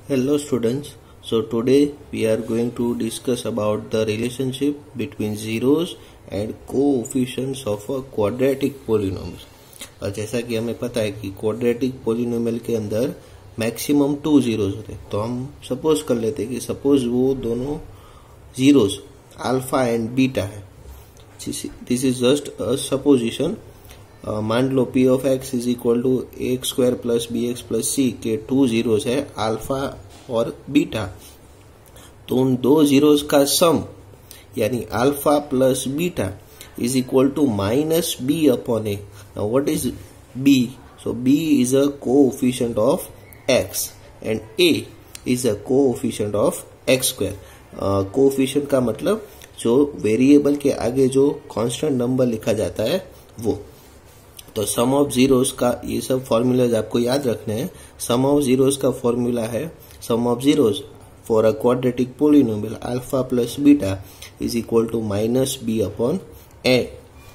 Hello students, so today we are going to discuss about the relationship between zeros and coefficients of a quadratic polynomial। और जैसा कि हमें पता है कि quadratic polynomial के अंदर मैक्सिमम 2 zeros होते हैं, तो हम सपोज कर लेते हैं कि सपोज वो दोनों zeros अल्फा एंड बीटा है। This is just a supposition. मान लो P of X is equal to X square plus B X plus C के 2 जीरोस है अल्फा और बीटा, तो उन 2 जीरोस का सम यानी alpha plus beta is equal to minus B upon A. Now what is B? So B is a coefficient of X and A is a coefficient of X square. Coefficient का मतलब जो variable के आगे जो constant number लिखा जाता है वो। तो सम ऑफ जीरोस का ये सब फॉर्मूलाज आपको याद रखने हैं। सम ऑफ जीरोस का फॉर्मूला है sum of zeros for a quadratic polynomial alpha plus beta is equal to minus B upon A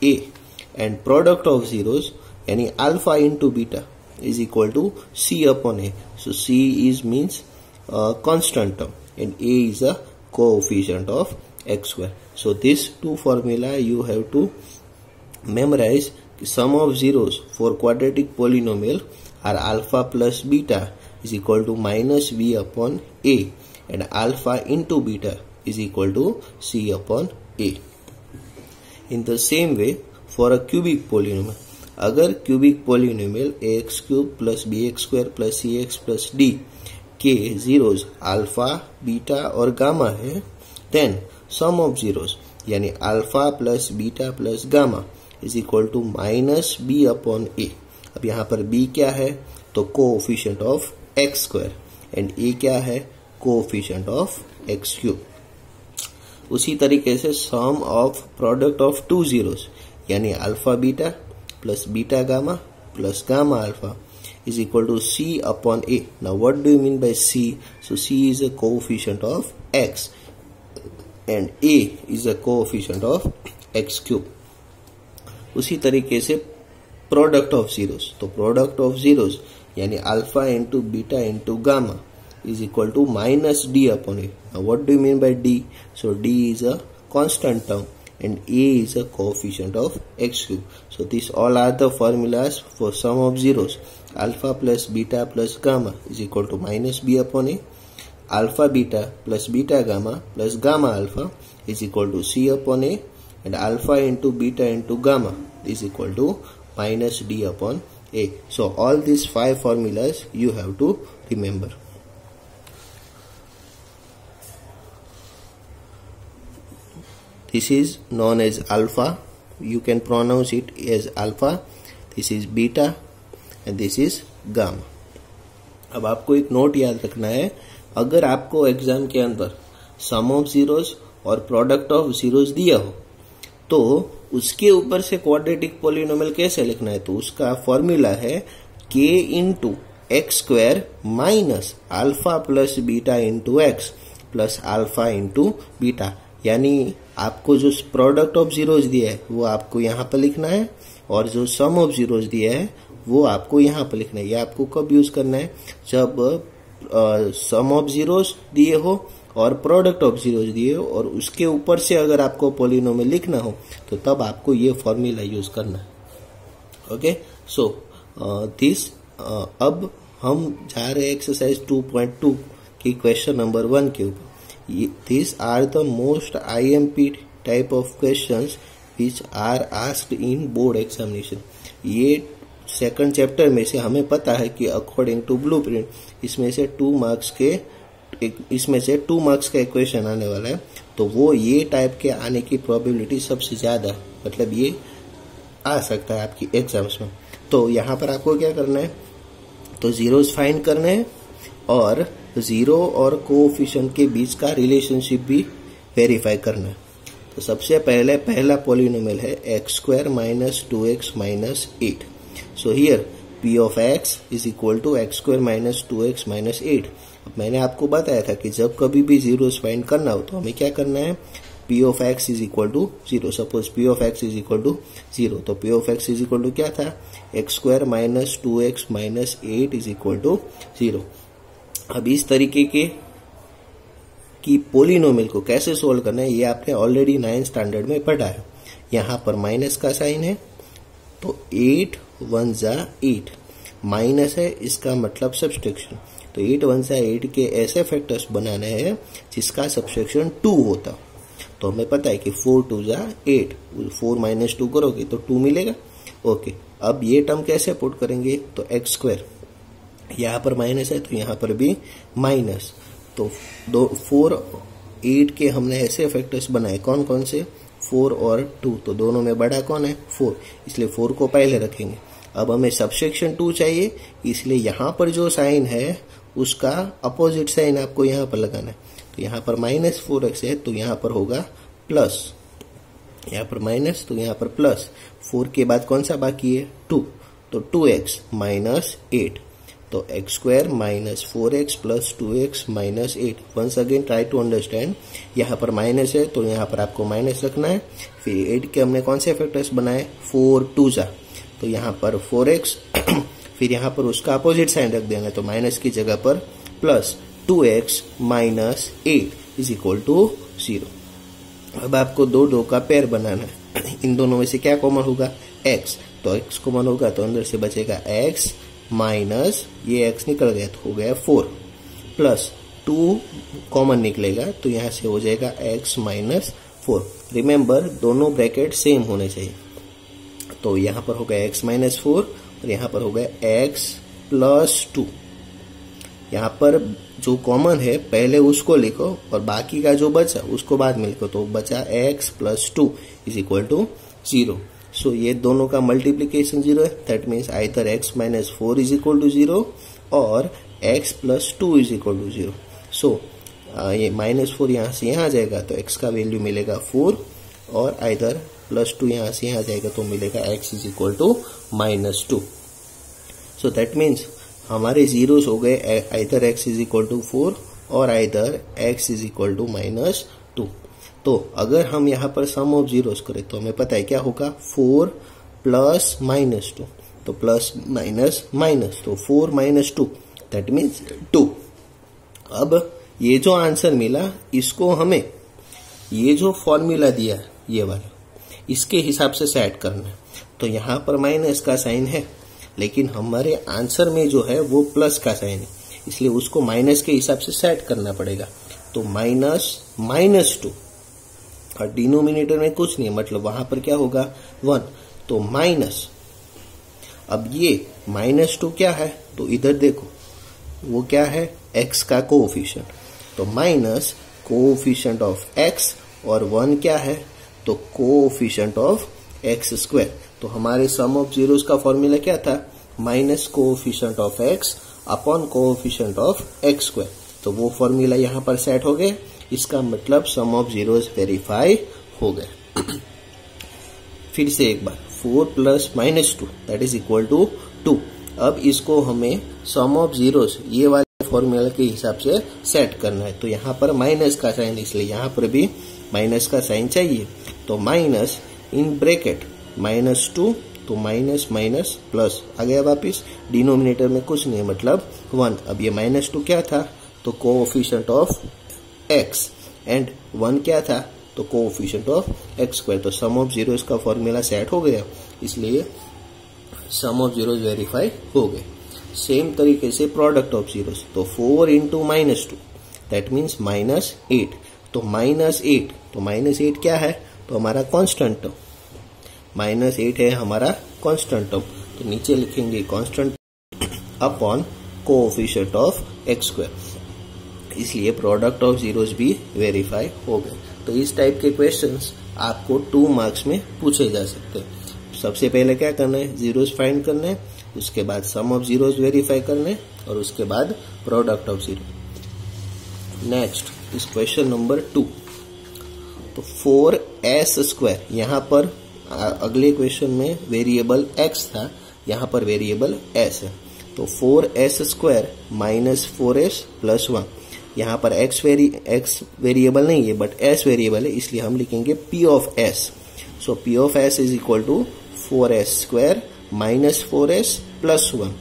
and product of zeros यानी alpha into beta is equal to C upon A. So C is means constant term and A is a coefficient of x square. So these two formula you have to memorize. Sum of zeros for quadratic polynomial are alpha plus beta is equal to minus b upon a and alpha into beta is equal to c upon a. In the same way for a cubic polynomial, अगर cubic polynomial ax cube plus bx square plus cx plus d के zeros alpha, beta और gamma है, then sum of zeros यानी alpha plus beta plus gamma is equal to minus B upon A. अब यहाँ पर B क्या है? तो coefficient of X square and A क्या है? Coefficient of X cube. उसी तरीके से sum of product of 2 zeros यानी alpha beta plus beta gamma plus gamma alpha is equal to c upon a. Now what do you mean by c? So c is a coefficient of x and a is a coefficient of x cube. उसी तरीके से product of zeros, तो product of zeros यानी alpha into beta into gamma is equal to minus D upon A. What do you mean by D? So D is a constant term and a is a coefficient of x cube. So these all are the formulas for sum of zeros. Alpha plus beta plus gamma is equal to minus b upon a. Alpha beta plus beta gamma plus gamma alpha is equal to c upon a and alpha into beta into gamma is equal to minus d upon a. So all these 5 formulas you have to remember. This is known as alpha. You can pronounce it as alpha. This is beta and this is gamma. अब आपको एक note याद रखना है, अगर आपको exam के अंदर सम ऑफ जीरोस और प्रोडक्ट ऑफ जीरोस दिया हो तो उसके ऊपर से क्वाड्रेटिक पोलिनोमियल कैसे लिखना है, तो उसका फॉर्मूला है k into x square minus alpha plus beta into x plus alpha into beta. यानी आपको जो प्रोडक्ट ऑफ जीरोस दिया है वो आपको यहाँ पर लिखना है और जो सम ऑफ जीरोस दिया है वो आपको यहाँ पर लिखना है। ये आपको कब यूज करना है? जब सम ऑफ जीरोस दिए हो और प्रोडक्ट ऑफ जीरोस दिए हो और उसके ऊपर से अगर आपको पोलिनोमियल लिखना हो तो तब आपको ये फॉर्मूला यूज करना है। ओके, सो दिस अब हम जा रहे हैं एक्सरसाइज 2.2 की क्वेश्चन नंबर 1 के ऊपर। These are the most IMP type of questions which are asked in board examination. ये सेकंड चैप्टर में से हमें पता है कि अकॉर्डिंग टू ब्लूप्रिंट इसमें से 2 मार्क्स का क्वेश्चन आने वाला है, तो वो ये टाइप के आने की प्रोबेबिलिटी सबसे ज्यादा है, मतलब ये आ सकता है आपकी एग्जाम्स में। तो यहाँ पर आपको क्या करना है, तो जीरोस फाइंड करने हैं और जीरो और कोएफिशिएंट के बीच का रिलेशनशिप भी वेरीफाई करना है। तो सबसे पहले पहला पॉलिनोमियल है X square minus 2x minus 8। So here p of x is equal to X square minus 2x minus 8। अब मैंने आपको बताया था कि जब कभी भी जीरोस फाइंड करना हो तो हमें क्या करना है, p of x is equal to 0। Suppose p of x is equal to 0, तो p of x is equal to क्या था, X square minus 2x minus 8 is equal to 0। अब इस तरीके के कि पोलिनोमियल को कैसे सोल्व करना है ये आपने ऑलरेडी 9th स्टैंडर्ड में पढ़ा है। यहाँ पर माइनस का साइन है तो 8 1 जा 8, माइनस है इसका मतलब सब्सट्रैक्शन, तो 8 1 जा 8 के ऐसे फैक्टर्स बनाने हैं जिसका सब्सट्रैक्शन 2 होता। तो हमें पता है कि 4 2 जा 8, 4 माइनस 2 करोगे तो 2 मिलेगा। ओके, अब ये टर्म कैसे पुट करेंगे, तो एक्स स्क्वायर, यहाँ पर माइनस है तो यहाँ पर भी माइनस, तो 4 8 के हमने ऐसे फैक्टर्स बनाए, कौन कौन से, 4 और 2, तो दोनों में बड़ा कौन है 4, इसलिए 4 को पहले रखेंगे। अब हमें सबसेक्शन 2 चाहिए, इसलिए यहाँ पर जो साइन है उसका अपोजिट साइन आपको यहाँ पर लगाना है। तो यहाँ पर माइनस 4x है तो यहाँ पर होगा प्लस, यहाँ पर माइनस तो यहाँ पर प्लस, 4 के बाद कौन सा बाकी है 2, तो 2x माइनस 8, तो X square minus 4x plus 2x minus 8। Once again try to understand, यहाँ पर माइनस है तो यहाँ पर आपको माइनस रखना है। फिर 8 के हमने कौन से फैक्टर्स बनाए, 4 2 जा, तो यहाँ पर 4x फिर यहाँ पर उसका अपोजिट साइन रख देना, तो माइनस की जगह पर plus 2x minus 8 is equal to 0। अब आपको दो का पेयर बनाना है, इन दोनों में से क्या कॉमन होगा, x, तो x कॉमन होगा तो अंदर से बचेगा x माइनस ये x निकल गया तो हो गया 4, प्लस 2 कॉमन निकलेगा तो यहाँ से हो जाएगा x माइनस 4। रिमेंबर दोनों ब्रैकेट सेम होने चाहिए, तो यहाँ पर हो गया x माइनस 4 और यहाँ पर हो गया x प्लस 2। यहाँ पर जो कॉमन है पहले उसको लिखो और बाकी का जो बचा उसको बाद में लिखो, तो बचा x plus 2 is equal to 0। So ये दोनों का मल्टीप्लीकेशन 0 है, that means either x minus 4 is equal to 0 और x plus 2 is equal to 0। So ये माइनस 4 यहाँ से यहाँ जाएगा तो x का वैल्यू मिलेगा 4 और आइदर प्लस 2 यहाँ से यहाँ जाएगा तो मिलेगा x is equal to minus 2। So that means हमारे जीरोस हो गए either x is equal to 4 और either x is equal to minus 2। तो अगर हम यहाँ पर सम ऑफ जीरोस करें तो हमें पता है क्या होगा, 4 प्लस माइनस 2, तो प्लस माइनस माइनस, तो 4 माइनस 2 दैट मीन्स 2। अब ये जो आंसर मिला इसको हमें ये जो फॉर्मूला दिया है ये वाला इसके हिसाब से सेट करना है। तो यहाँ पर माइनस का साइन है लेकिन हमारे आंसर में जो है वो प्लस का साइन है, इसलिए उसको माइनस के हिसाब से सेट करना पड़ेगा। तो माइनस माइनस 2 और डिनोमिनेटर में कुछ नहीं, मतलब वहां पर क्या होगा 1, तो माइनस, अब ये माइनस 2 क्या है, तो इधर देखो वो क्या है x का कोएफिशिएंट, तो माइनस कोएफिशिएंट ऑफ x और 1 क्या है, तो कोएफिशिएंट ऑफ x स्क्वायर। तो हमारे सम ऑफ जीरोस का फॉर्मूला क्या था, minus coefficient of x upon coefficient of x square. तो वो फॉर्मूला यहाँ पर सेट हो गए, इसका मतलब सम ऑफ जीरोस वेरीफाई हो गए। फिर से एक बार, 4 plus minus 2 that is equal to 2। अब इसको हमें सम ऑफ जीरोस ये वाले फॉर्मूला के हिसाब से सेट करना है। तो यहाँ पर माइनस का साइन, इसलिए यहाँ पर भी माइनस का साइन चाहिए। तो माइनस इन ब्रैकेट माइनस 2, तो माइनस माइनस प्लस आ गया वापिस, डिनोमिनेटर में कुछ नहीं मतलब 1। अब ये माइनस 2 क्या था, तो कोएफिशिएंट ऑफ x एंड 1 क्या था, तो कोएफिशिएंट ऑफ x स्क्वायर। तो सम ऑफ जीरोस का फॉर्मूला सेट हो गया, इसलिए सम ऑफ जीरोस वेरीफाई हो गए। सेम तरीके से प्रोडक्ट ऑफ जीरोस, तो 4 into minus 2 that means minus 8, तो माइनस 8, तो माइनस 8 क्या है, तो हमारा कांस्टेंट टर्म, माइनस 8 है हमारा कांस्टेंट टर्म, तो नीचे लिखेंगे constant upon coefficient of x square, इसलिए प्रोडक्ट ऑफ जीरोस भी वेरीफाई हो गए। तो इस टाइप के क्वेश्चंस आपको 2 मार्क्स में पूछे जा सकते हैं। सबसे पहले क्या करना है, जीरोस फाइंड करना है, उसके बाद सम ऑफ जीरोस वेरीफाई करना है और उसके बाद प्रोडक्ट ऑफ जीरो। नेक्स्ट इस क्वेश्चन नंबर 2, तो 4s स्क्वायर, यहाँ पर अगले क्वेश्चन में वेरिएबल x था, यहाँ पर वेरिएबल s है, तो 4s square minus 4s plus 1। यहाँ पर x वेरिएबल नहीं है बट s वेरिएबल है, इसलिए हम लिखेंगे p of s। So p of s is equal to 4s square minus 4s plus 1।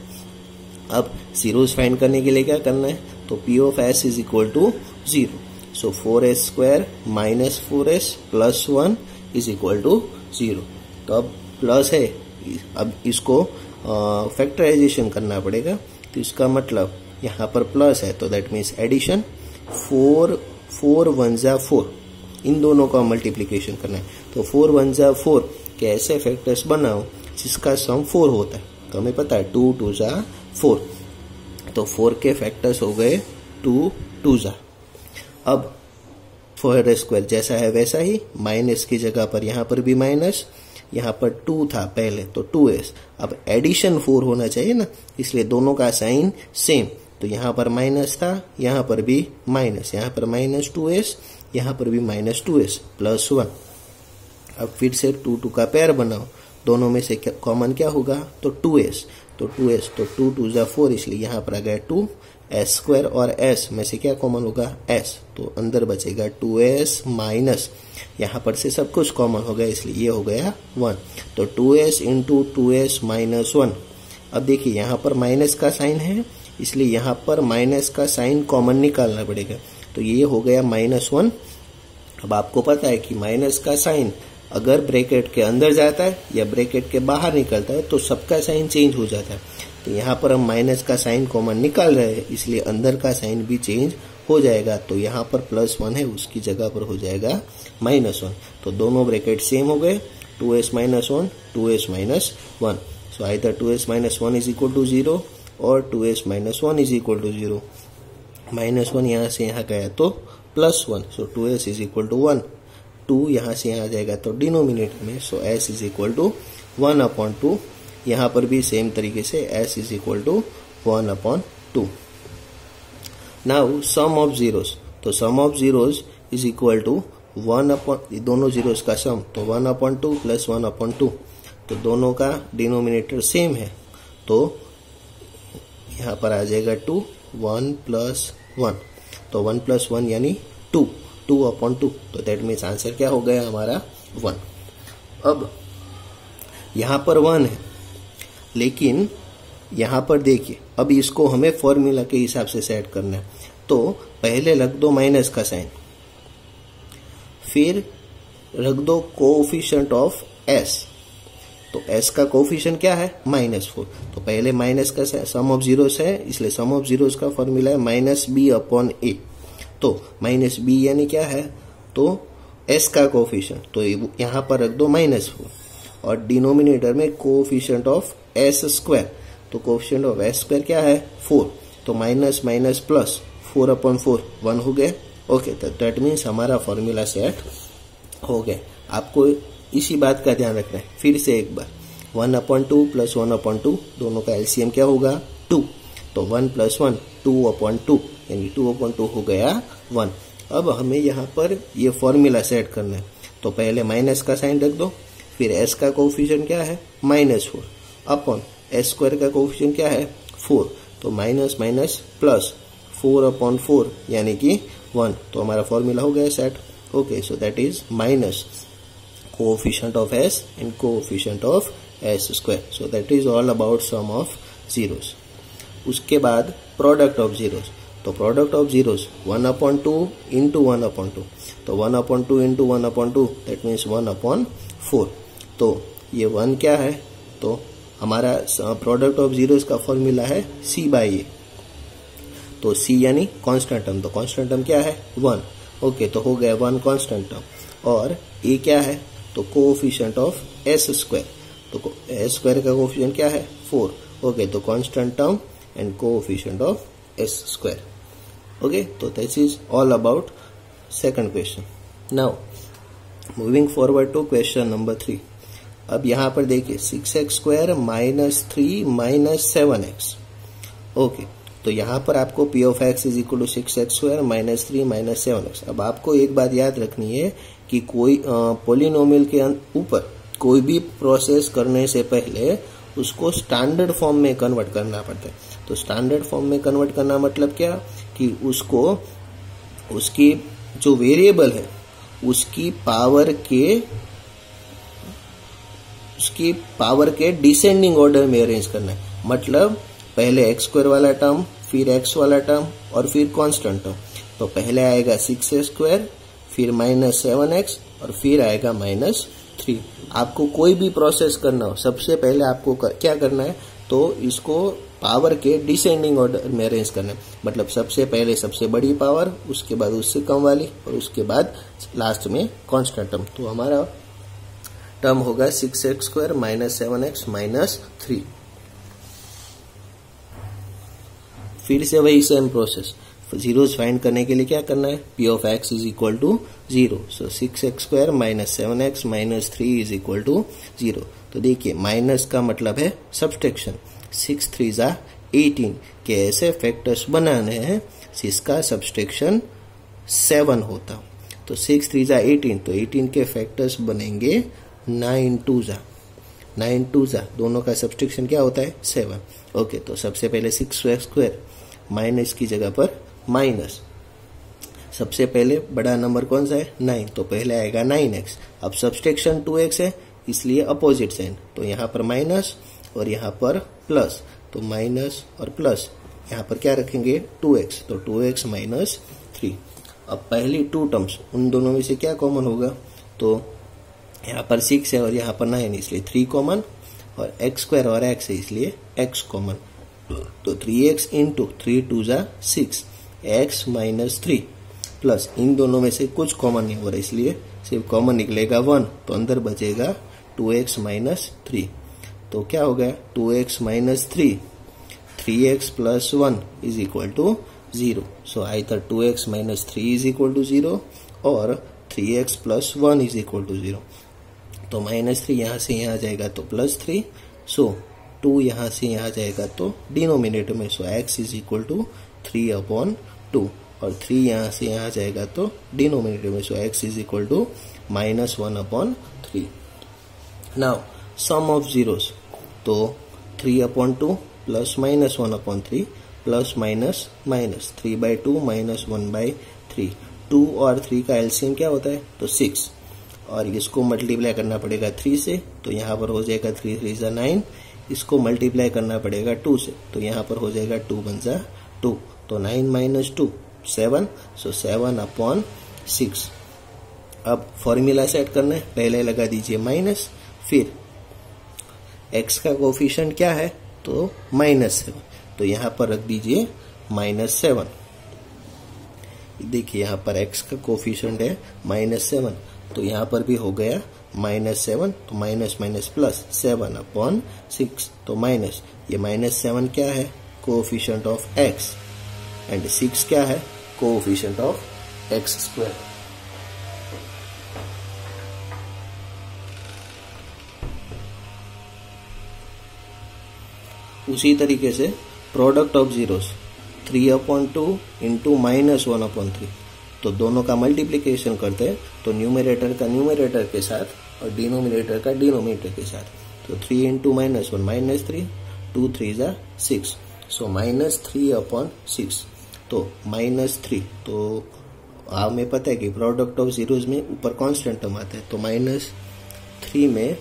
अब जीरोस फाइंड करने के लिए क्या करना है, तो P of S is equal to 0. So 4s square minus 4s plus 1 is equal to 0. तो अब प्लस है, अब इसको फैक्टराइजेशन करना पड़ेगा. तो इसका मतलब यहाँ पर प्लस है तो दैट मीन्स एडिशन. 4 1 जा 4, इन दोनों का मल्टीप्लीकेशन करना है. तो 4 1 जा 4 के ऐसे फैक्टर्स बनाओ जिसका सम 4 होता है. तो हमें पता है 2 2 जा 4, तो 4 के फैक्टर्स हो गए 2 2 जा. अब 4 स्क्वायर जैसा है वैसा ही, माइनस की जगह पर यहाँ पर भी माइनस, यहाँ पर 2 था पहले तो 2s. अब एडिशन 4 होना चाहिए ना, इसलिए दोनों का साइन सेम. तो यहाँ पर माइनस था, यहाँ पर भी माइनस, यहाँ पर माइनस 2s, यहाँ पर भी माइनस 2s प्लस 1. अब फिर से 2 2 का पेयर बनाओ, दोनों में से कॉमन क्या होगा, तो 2s. तो 2s तो 2 2 जा 4, इसलिए यहाँ पर आ गया 2 s स्क्वायर और s में से क्या कॉमन होगा, s. तो अंदर बचेगा 2s माइनस, यहाँ पर से सब कुछ कॉमन हो गया इसलिए ये हो गया 1. तो 2s इंटू 2s माइनस 1. अब देखिए यहाँ पर माइनस का साइन है, इसलिए यहाँ पर माइनस का साइन कॉमन निकालना पड़ेगा. तो ये हो गया माइनस 1. अब आपको पता है कि माइनस का साइन अगर ब्रैकेट के अंदर जाता है या ब्रैकेट के बाहर निकलता है तो सबका साइन चेंज हो जाता है. तो यहाँ पर हम माइनस का साइन कॉमन निकाल रहे हैं, इसलिए अंदर का साइन भी चेंज हो जाएगा. तो यहाँ पर प्लस 1 है, उसकी जगह पर हो जाएगा माइनस 1. तो दोनों ब्रैकेट सेम हो गए, 2s minus 1 2s minus 1. So either 2s minus 1 is equal to 0 और 2s minus 1 is equal to 0. Minus 1 यहाँ से यहाँ गया तो plus 1, so 2s is equal to 1. 2 यहाँ से यहाँ जाएगा तो डिनोमिनेटर में, so s is equal to 1/2. यहाँ पर भी सेम तरीके से s is equal to 1/2. Now sum of zeros, तो sum of zeros is equal to 1 दोनों जीरोस का सम, तो 1/2 प्लस 1/2. तो दोनों का डिनोमिनेटर सेम है, तो यहाँ पर आ जाएगा 2 1 प्लस 1. तो 1 प्लस 1 यानी 2 2/2. तो दैट मीन्स आंसर क्या हो गया हमारा 1. अब यहाँ पर 1 है, लेकिन यहाँ पर देखिए अब इसको हमें फॉर्मूला के हिसाब से सेट करना है. तो पहले रख दो माइनस का साइन, फिर रख दो कोएफिशिएंट ऑफ s. तो s का कोएफिशिएंट क्या है, -4. तो पहले माइनस का सम ऑफ जीरोस है, इसलिए सम ऑफ जीरोस का फॉर्मूला है -b/a. तो -b यानी क्या है, तो s का कोएफिशिएंट, तो यहाँ पर रख दो -4 और डिनोमिनेटर में कोएफिशिएंट ऑफ s स्क्वायर. तो कोएफिशिएंट ऑफ s स्क्वायर क्या है 4. तो माइनस माइनस प्लस 4/4 1 हो गया. ओके, तो दैट मीन्स हमारा फॉर्मूला सेट हो गया. आपको इसी बात का ध्यान रखना है. फिर से एक बार 1/2 प्लस 1/2, दोनों का एलसीएम क्या होगा 2. तो 1 प्लस 1 2/2 यानी 2/2 हो गया 1. अब हमें यहाँ पर ये फॉर्मूला सेट करना है. तो पहले माइनस का साइन रख दो, फिर s का कोएफिशिएंट क्या है -4 अपॉन s स्क्वायर का कोएफिशिएंट क्या है 4. तो माइनस माइनस प्लस 4/4 यानी कि 1. तो हमारा फॉर्मूला हो गया set. Okay, so that is minus coefficient of s and coefficient of s square. So that is all about sum of zeros. उसके बाद प्रोडक्ट ऑफ जीरोस. तो प्रोडक्ट ऑफ जीरोस 1/2 इंटू 1/2. तो 1/2 इंटू 1/2 दैट मीन्स 1/4. तो ये 1 क्या है, तो हमारा प्रोडक्ट ऑफ जीरोस का फॉर्मूला है c/a. तो c यानी कांस्टेंट टर्म, तो कांस्टेंट टर्म क्या है 1. ओके, तो हो गया 1 कांस्टेंट टर्म. और a क्या है, तो कोएफिशिएंट ऑफ s स्क्वायर. तो s स्क्वायर का कोएफिशिएंट क्या है 4. ओके, तो constant term and coefficient of s square. Okay, तो this is all about second question. Now moving forward to question number 3. अब यहाँ पर देखिए 6x स्क्वायर -3 -7x. ओके, तो यहाँ पर आपको p of x is equal to 6x square -3 -7x. अब आपको एक बात याद रखनी है कि कोई पोलिनोमियल के ऊपर कोई भी प्रोसेस करने से पहले उसको स्टैंडर्ड फॉर्म में कन्वर्ट करना पड़ता है. तो स्टैंडर्ड फॉर्म में कन्वर्ट करना मतलब क्या, कि उसको उसकी जो वेरिएबल है उसकी पावर के डिसेंडिंग ऑर्डर में अरेंज करना है. मतलब पहले x स्क्वायर वाला टर्म, फिर x वाला टर्म और फिर कांस्टेंट टर्म। तो पहले आएगा 6x², फिर -7x और फिर आएगा -3। आपको कोई भी प्रोसेस करना हो, सबसे पहले आपको क्या करना है, तो इसको पावर के डिसेंडिंग ऑर्डर में अरेंज करना है। मतलब सबसे पहले सबसे बड़ी पावर, उसके बाद उससे कम वाली और उसके बाद लास्ट में कांस्टेंट टर्म। तो हमारा टर्म होगा 6x² -7x -3। फिर से वही सेम प्रोसेस, जीरोस फाइंड करने के लिए क्या करना है, p of x is equal to 0। So 6x² -7x -3 is equal to 0। तो देखिए माइनस का मतलब है सब्सट्रैक्शन, 6 3 18 के ऐसे फैक्टर्स बनाने हैं जिसका सब्सट्रैक्शन 7 होता। तो 6 3 18, तो 18 के फैक्टर्स बनेंगे 9 2 दोनों का सब्सट्रैक्शन क्या होता है 7। ओके, तो सबसे पहले 6x² माइनस की जगह पर माइनस, सबसे पहले बड़ा नंबर कौन सा है 9, तो पहले आएगा 9x। अब सब्सट्रैक्शन 2x है इसलिए अपोजिट साइन, तो यहाँ पर माइनस और यहाँ पर प्लस, तो माइनस और प्लस, यहाँ पर क्या रखेंगे 2x, तो 2x -3। अब पहली 2 टर्म्स, उन दोनों में से क्या कॉमन होगा, तो यहाँ पर 6 है और यहाँ पर 9 इसलिए 3 कॉमन, और x² और x है इसलिए x कॉमन। तो 3x इंटू 3 2 6, x -3 प्लस इन दोनों में से कुछ कॉमन नहीं हो रहा इसलिए सिर्फ कॉमन निकलेगा 1, तो अंदर बचेगा 2x -3। तो क्या हो गया 2x -3, 3x + 1 is equal to 0। So either 2x -3 is equal to 0 और 3x + 1 इज इक्वल टू 0। तो -3 यहाँ से यहाँ जाएगा तो +3, सो 2 यहाँ से यहाँ जाएगा तो डिनोमिनेटर में, so x is equal to 3/2 और 3 यहाँ से यहाँ जाएगा तो डिनोमिनेटर में, so x is equal to -1/3। Now sum of zeros, तो 3/2 प्लस -1/3 प्लस माइनस माइनस 3/2 -1/3। 2 और 3 का एलसीएम क्या होता है, तो 6, और इसको मल्टीप्लाई करना पड़ेगा 3 से, तो यहाँ पर हो जाएगा 3 3 9। इसको मल्टीप्लाई करना पड़ेगा 2 से, तो यहाँ पर हो जाएगा 2 1 2, तो 9 - 2 7, सो 7/6। अब फॉर्मूला सेट करना है, पहले लगा दीजिए माइनस, फिर x का कोफिशिएंट क्या है, तो -7, तो यहाँ पर रख दीजिए -7। देखिए यहाँ पर x का कोफिशिएंट है -7, तो यहाँ पर भी हो गया -7, तो माइनस माइनस प्लस 7/6, तो माइनस, ये -7 क्या है, कोफिशिएंट ऑफ x, एंड 6 क्या है, कोफिशिएंट ऑफ x²। उसी तरीके से प्रोडक्ट ऑफ जीरोस 3/2 इंटू -1/3, तो दोनों का मल्टीप्लिकेशन करते हैं तो न्यूमरेटर का न्यूमरेटर के साथ और डिनोमिनेटर का डिनोमिनेटर के साथ, तो 3 इंटू -1 -3, 2 3 6, सो -3/6, तो -3। तो हमें पता है कि प्रोडक्ट ऑफ जीरोस में ऊपर कांस्टेंट टर्म आता है, तो -3 में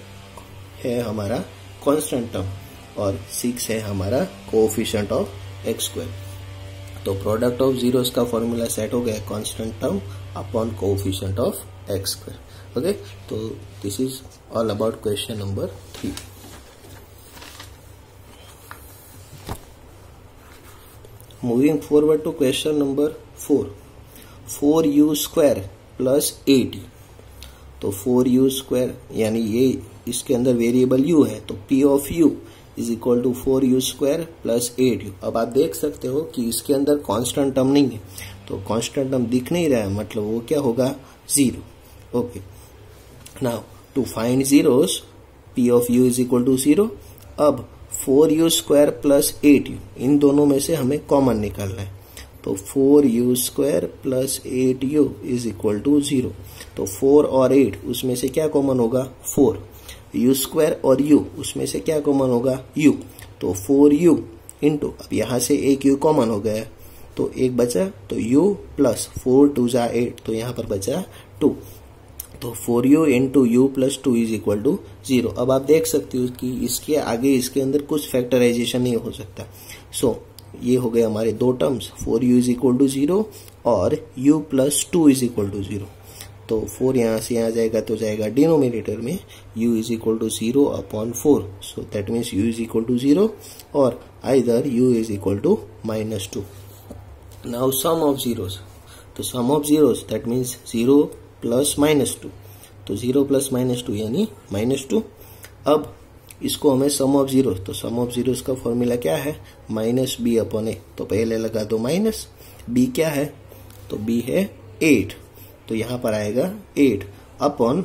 है हमारा कांस्टेंट टर्म और 6 है हमारा कोएफिशिएंट ऑफ x²। तो प्रोडक्ट ऑफ जीरोस का फॉर्मूला सेट हो गया constant term upon coefficient of x²। Okay, तो this is all about question number 3। Moving forward to question number 4, 4u² plus 8u। तो 4u² यानी ये इसके अंदर वेरिएबल u है, तो p of u is equal to 4u² plus 8u। अब आप देख सकते हो कि इसके अंदर कांस्टेंट टर्म नहीं है, तो कांस्टेंट टर्म दिख नहीं रहा है, मतलब वो क्या होगा 0। Okay, now to find zeros p of u is equal to 0। अब 4u² प्लस 8u, इन दोनों में से हमें कॉमन निकालना है, तो 4u² plus 8u is equal to 0। तो 4 और 8 उसमें से क्या कॉमन होगा, 4। u² और u उसमें से क्या कॉमन होगा, u, तो 4u इंटू, अब यहाँ से एक u कॉमन हो गया तो एक बचा, तो u प्लस 4 2 8, तो यहाँ पर बचा 2, तो 4u into u plus 2 is equal to 0। अब आप देख सकते हो कि इसके आगे इसके अंदर कुछ फैक्टराइजेशन नहीं हो सकता, सो ये हो गए हमारे दो terms 4u is equal to 0 और u plus 2 is equal to 0। तो 4 यहाँ से यहाँ जाएगा तो जाएगा डिनोमिनेटर में u is equal to 0 upon 4। So that means u is equal to 0 और either u is equal to -2। Now sum of zeros, तो sum of zeros that means 0 plus -2, तो 0 प्लस -2 यानी -2। अब इसको हमें सम ऑफ जीरोस, तो sum of zeros का formula क्या है -b अपॉन a। तो पहले लगा दो माइनस, b क्या है तो b है 8, तो यहां पर आएगा 8 अपॉन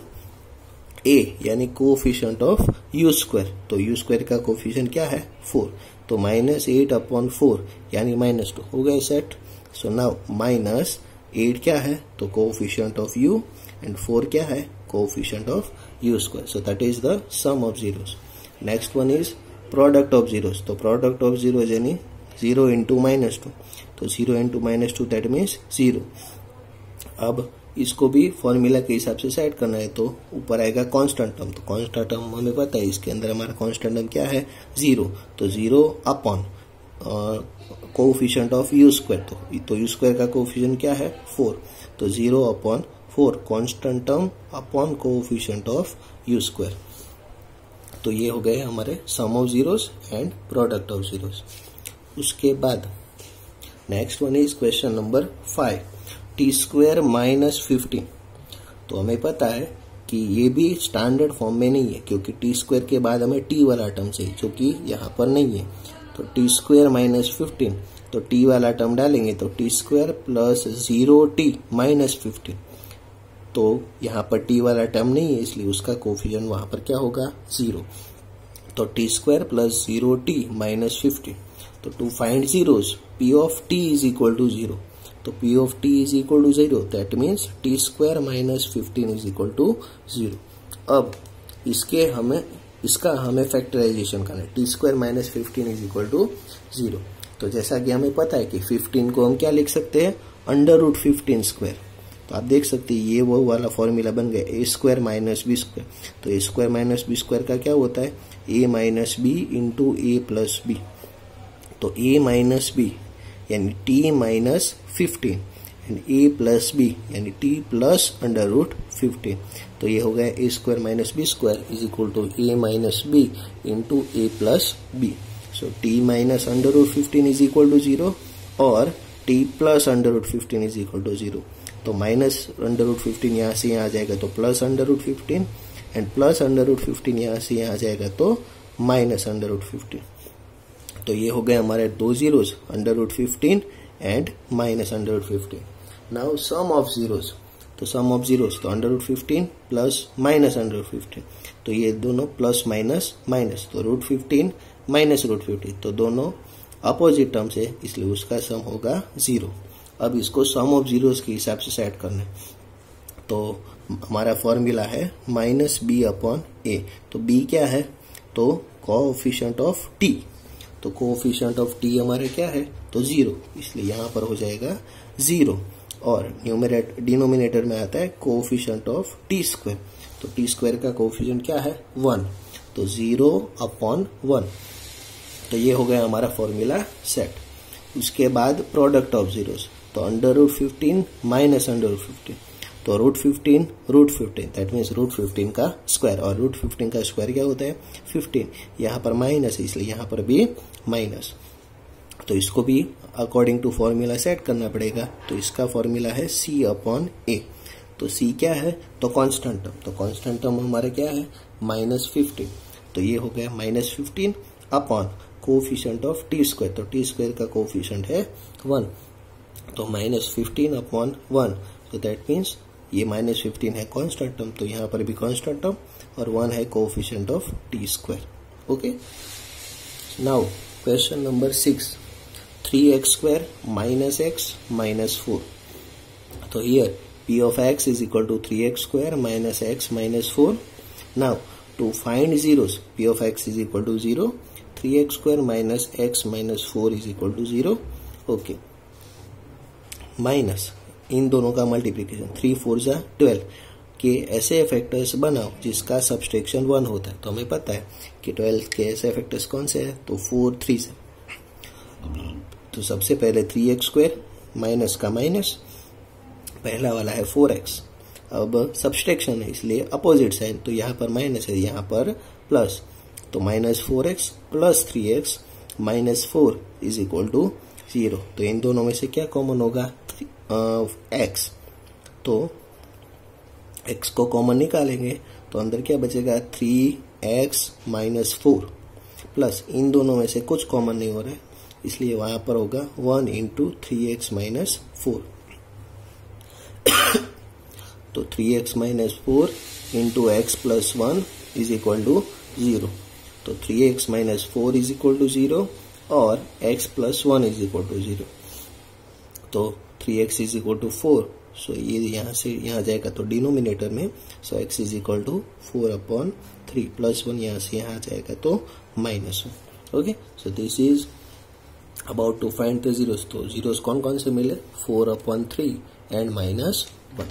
a यानी कोफिशिएंट ऑफ u स्क्वायर। तो u स्क्वायर का कोफिशिएंट क्या है 4, तो -8 अपॉन 4 यानी -2 हो गए सेट। सो नाउ -8 क्या है तो कोफिशिएंट ऑफ u एंड 4 क्या है coefficient of u square. So that is the sum of zeros. Next one is product of zeros, तो प्रोडक्ट ऑफ जीरोस यानी 0 इंटू -2, तो 0 इंटू -2 दैट मीन्स 0। अब इसको भी फॉर्मूला के हिसाब से सेट करना है, तो ऊपर आएगा कांस्टेंट टर्म। तो कांस्टेंट टर्म हमें पता है, इसके अंदर हमारा कांस्टेंट टर्म क्या है 0, तो 0 upon coefficient of u square. तो u स्क्वायर का कोफिशिएंट क्या है 4, तो 0 upon 4 constant term upon coefficient of u square. तो ये हो गए हमारे sum of zeros and product of zeros. उसके बाद next one is question number 5, T square -15। तो हमें पता है कि ये भी स्टैंडर्ड फॉर्म में नहीं है, क्योंकि टी स्क्वायर के बाद हमें टी वाला टर्म चाहिए जो कि यहाँ पर नहीं है। तो टी स्क्वायर -15, तो टी वाला टर्म डालेंगे तो टी स्क्वायर प्लस 0t -15। तो यहाँ पर टी वाला टर्म नहीं है, इसलिए उसका कोफिशिएंट वहां पर क्या होगा 0। तो टी स्क्वायर प्लस 0t -15। तो to find zeros p of t is equal to 0, तो p of t is equal to 0 that means T square -15 is equal to 0। अब इसका हमें फैक्टराइजेशन करना है, T square -15 is equal to 0। तो जैसा कि हमें पता है कि 15 को हम क्या लिख सकते हैं √15 स्क्वायर। तो आप देख सकते हैं ये वो वाला फॉर्मूला बन गया a square minus B square. तो a square minus B square का क्या होता है a minus B into A plus B. तो a माइनस बी यानी t minus 15 and a plus B यानी t प्लस √15। तो ये हो गया a square minus B square is equal to a minus B into A plus B. So t minus √15 is equal to 0 और t plus √15 is equal to 0। तो minus √15 यहाँ से यहाँ आ जाएगा तो प्लस √15 एंड प्लस √15 यहाँ से यहाँ आ जाएगा तो माइनस √15। तो ये हो गए हमारे दो zeros √15 and minus √15। Now sum of zeros, तो सम ऑफ जीरोस तो √15 प्लस माइनस √15। तो ये दोनों प्लस माइनस माइनस, तो √15 माइनस √15, तो दोनों अपोजिट टर्म्स है, इसलिए उसका सम होगा 0। अब इसको सम ऑफ जीरोस के हिसाब से सेट करना है। तो हमारा फॉर्मूला है -b अपॉन a। तो b क्या है तो कोएफिशिएंट ऑफ t। तो कोएफिशिएंट ऑफ t हमारे क्या है तो 0, इसलिए यहाँ पर हो जाएगा 0 और डिनोमिनेटर में आता है कोएफिशिएंट ऑफ t स्क्वायर। तो t स्क्वायर का कोएफिशिएंट क्या है 1, तो 0 अपॉन 1। तो ये हो गया हमारा फॉर्मूला सेट। उसके बाद प्रोडक्ट ऑफ जीरोस, तो √15 माइनस √15, तो √15 दैट मीन्स √15 का स्क्वायर, और √15 का स्क्वायर क्या होता है 15। यहाँ पर माइनस है इसलिए यहाँ पर भी माइनस। तो इसको भी अकॉर्डिंग टू फॉर्मूला सेट करना पड़ेगा। तो इसका फॉर्मूला है c अपॉन a। तो c क्या है तो कांस्टेंट टर्म, तो कांस्टेंट टर्म हमारा क्या है -15। तो ये हो गया -15 upon coefficient of t square. तो t स्क्वायर का कोएफिशिएंट है 1, तो -15 अपॉन 1। तो दैट मीन्स ये -15 है कांस्टेंट टर्म, तो यहाँ पर भी कांस्टेंट टर्म, और 1 है coefficient of t square. Okay, now question number 6, 3x square minus x minus 4। तो here p of x is equal to 3x square minus x minus 4. Now to find zeros, p of x is equal to 0, 3x square minus x minus 4 is equal to 0. Okay. Minus इन दोनों का multiplication 3 4 जा 12 के ऐसे factors बनाओ जिसका subtraction 1 होता है। तो हमें पता है कि 12 के ऐसे फैक्टर्स कौन से हैं, तो 4 3 से। तो सबसे पहले 3x² माइनस का माइनस, पहला वाला है 4x। अब सब्सट्रैक्शन है इसलिए अपोजिट साइन, तो यहाँ पर माइनस है, यहाँ पर प्लस, तो -4x plus 3x minus 4 is equal to 0। तो इन दोनों में से क्या कॉमन होगा? x। तो x को कॉमन निकालेंगे तो अंदर क्या बचेगा? 3x माइनस 4 प्लस, इन दोनों में से कुछ कॉमन नहीं हो रहा है इसलिए वहां पर होगा 1 इंटू 3x माइनस 4। तो 3x माइनस 4 इंटू x plus 1 is equal to 0। तो 3x minus 4 is equal to 0 और x plus 1 is equal to 0। तो 3x इज इक्वल टू 4, सो ये यहाँ से यहाँ जाएगा तो डिनोमिनेटर में, so x is equal to 4/3 plus 1 यहाँ से यहाँ जाएगा तो -1। Okay, so this is about to find the zeros. तो जीरोस कौन कौन से मिले? 4/3 and -1।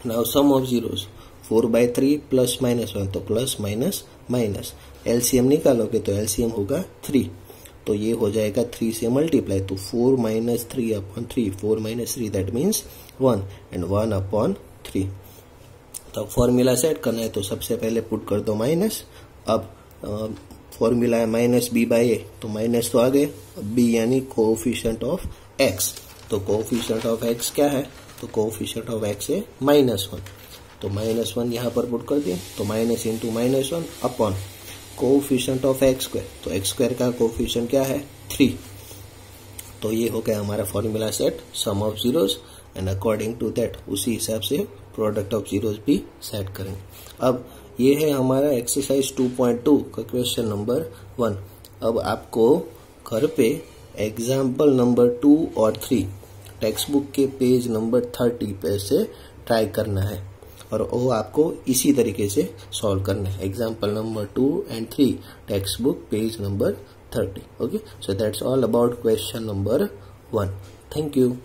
Now sum of zeros, 4/3 plus -1, तो प्लस माइनस माइनस, एलसीएम निकालोगे तो एलसीएम होगा 3, तो ये हो जाएगा 3 से मल्टीप्लाई, तो 4 - 3/3, 4 - 3 दैट मीन्स 1 एंड 1/3। तो फॉर्मूला सेट करना है तो सबसे पहले पुट कर दो माइनस। अब फॉर्मूला है -b/a, तो माइनस तो आ गए, b यानी कोएफिशिएंट ऑफ x। तो कोएफिशिएंट ऑफ x क्या है? तो कोएफिशिएंट ऑफ x है -1, तो -1 यहाँ पर पुट कर दिए, तो minus into -1 upon coefficient of x², तो x² का कोएफिशिएंट क्या है? 3। तो ये हो गया हमारा formula set, sum of zeros, and according to that उसी हिसाब से प्रोडक्ट ऑफ जीरोस भी सेट करेंगे। अब ये है हमारा एक्सरसाइज 2.2 का क्वेश्चन नंबर 1। अब आपको घर पे एग्जाम्पल नंबर 2 और 3 टेक्स्ट बुक के पेज नंबर 30 पे से ट्राई करना है और वो आपको इसी तरीके से सॉल्व करना है। Example number 2 and 3 text book page number 30। Okay, so that's all about question number 1। Thank you.